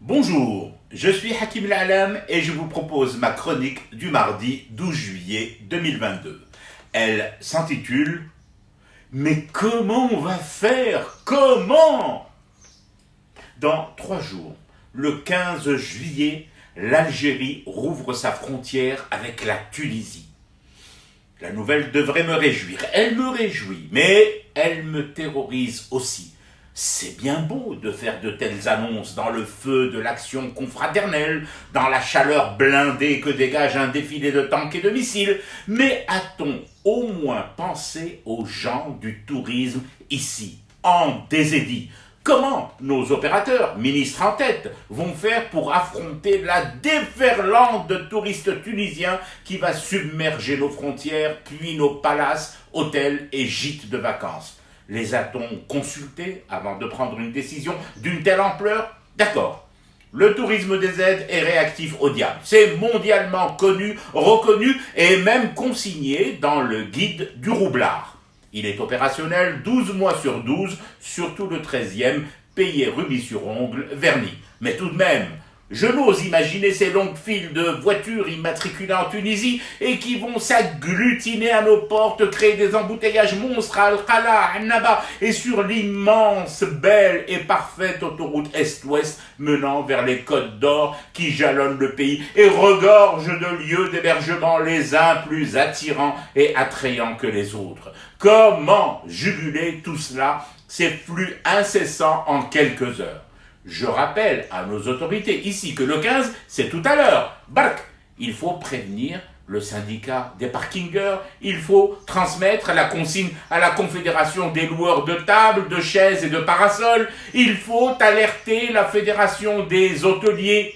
Bonjour, je suis Hakim L'Alam et je vous propose ma chronique du mardi 12 juillet 2022. Elle s'intitule « Mais comment on va faire? Comment ?» Dans 3 jours, le 15 juillet, l'Algérie rouvre sa frontière avec la Tunisie. La nouvelle devrait me réjouir, elle me réjouit, mais elle me terrorise aussi. C'est bien beau de faire de telles annonces dans le feu de l'action confraternelle, dans la chaleur blindée que dégage un défilé de tanks et de missiles, mais a-t-on au moins pensé aux gens du tourisme ici, en Désédie? Comment nos opérateurs, ministres en tête, vont faire pour affronter la déferlante de touristes tunisiens qui va submerger nos frontières, puis nos palaces, hôtels et gîtes de vacances? Les a-t-on consultés avant de prendre une décision d'une telle ampleur? D'accord. Le tourisme des aides est réactif au diable. C'est mondialement connu, reconnu et même consigné dans le guide du roublard. Il est opérationnel 12 mois sur 12, surtout le 13e, payé rubis sur ongle, verni. Mais tout de même, je n'ose imaginer ces longues files de voitures immatriculées en Tunisie et qui vont s'agglutiner à nos portes, créer des embouteillages monstres à Al-Khala, à Annaba et sur l'immense, belle et parfaite autoroute Est-Ouest menant vers les Côtes d'Or qui jalonnent le pays et regorgent de lieux d'hébergement les uns plus attirants et attrayants que les autres. Comment juguler tout cela, ces flux incessants en quelques heures? Je rappelle à nos autorités ici que le 15, c'est tout à l'heure. Bark, il faut prévenir le syndicat des parkingeurs, il faut transmettre la consigne à la confédération des loueurs de tables, de chaises et de parasols, il faut alerter la fédération des hôteliers,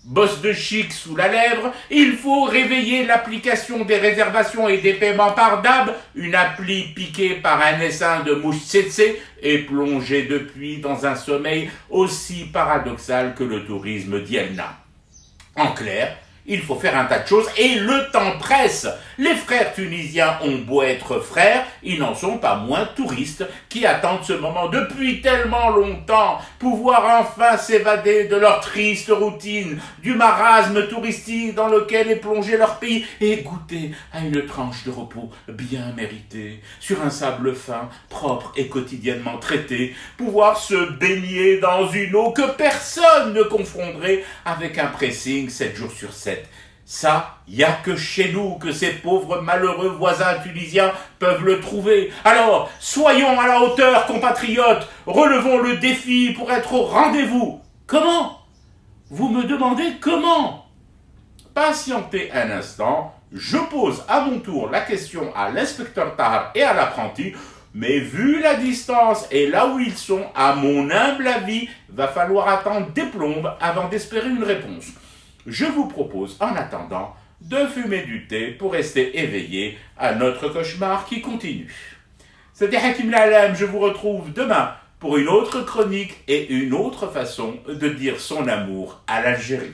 boss de chic sous la lèvre, il faut réveiller l'application des réservations et des paiements par DAB, une appli piquée par un essaim de mouche tsetse et plongée depuis dans un sommeil aussi paradoxal que le tourisme d'Ielna. En clair, il faut faire un tas de choses et le temps presse. Les frères tunisiens ont beau être frères, ils n'en sont pas moins touristes qui attendent ce moment depuis tellement longtemps, pouvoir enfin s'évader de leur triste routine, du marasme touristique dans lequel est plongé leur pays et goûter à une tranche de repos bien méritée, sur un sable fin, propre et quotidiennement traité, pouvoir se baigner dans une eau que personne ne confondrait avec un pressing 7 jours sur 7. Ça, il n'y a que chez nous que ces pauvres malheureux voisins tunisiens peuvent le trouver. Alors, soyons à la hauteur, compatriotes, relevons le défi pour être au rendez-vous. Comment? Vous me demandez comment? Patientez un instant, je pose à mon tour la question à l'inspecteur Tahar et à l'apprenti, mais vu la distance et là où ils sont, à mon humble avis, va falloir attendre des plombes avant d'espérer une réponse. Je vous propose, en attendant, de fumer du thé pour rester éveillé à notre cauchemar qui continue. C'était Hakim L'Alam, je vous retrouve demain pour une autre chronique et une autre façon de dire son amour à l'Algérie.